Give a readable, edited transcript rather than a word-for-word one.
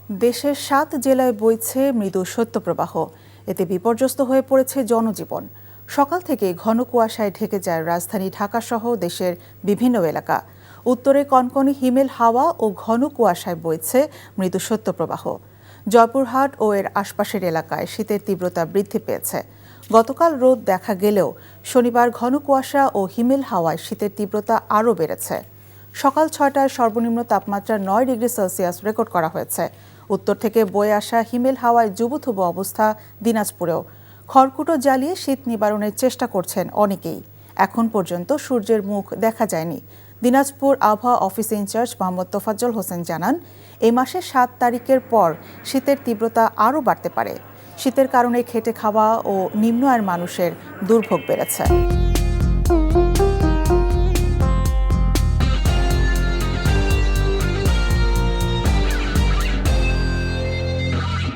দেশের ৭ জেলায় বইছে মৃদু শৈত্যপ্রবাহ। এতে বিপর্যস্ত হয়ে পড়েছে জনজীবন। সকাল থেকে ঘন কুয়াশায় ঢেকে যায় রাজধানী ঢাকাসহ দেশের বিভিন্ন এলাকা। উত্তরে কনকনে হিমেল হাওয়া ও ঘন কুয়াশায় বইছে মৃদু শৈত্যপ্রবাহ। জয়পুরহাট ও এর আশপাশের এলাকায় শীতের তীব্রতা বৃদ্ধি পেয়েছে। গতকাল রোদ দেখা গেলেও শনিবার ঘন কুয়াশা ও হিমেল হাওয়ায় শীতের তীব্রতা আরও বেড়েছে। সকাল ৬টায় সর্বনিম্ন তাপমাত্রা ৯ ডিগ্রি সেলসিয়াস রেকর্ড করা হয়েছে। উত্তর থেকে বয়ে আসা হিমেল হাওয়ায় জুবুথুবু অবস্থা দিনাজপুরেও। খড়কুটো জ্বালিয়ে শীত নিবারণের চেষ্টা করছেন অনেকেই। এখন পর্যন্ত সূর্যের মুখ দেখা যায়নি। দিনাজপুর আবহাওয়া অফিস ইনচার্জ মোহাম্মদ তোফাজ্জল হোসেন জানান, এই মাসের ৭ তারিখের পর শীতের তীব্রতা আরও বাড়তে পারে। শীতের কারণে খেটে খাওয়া ও নিম্ন আয়ের মানুষের দুর্ভোগ বেড়েছে।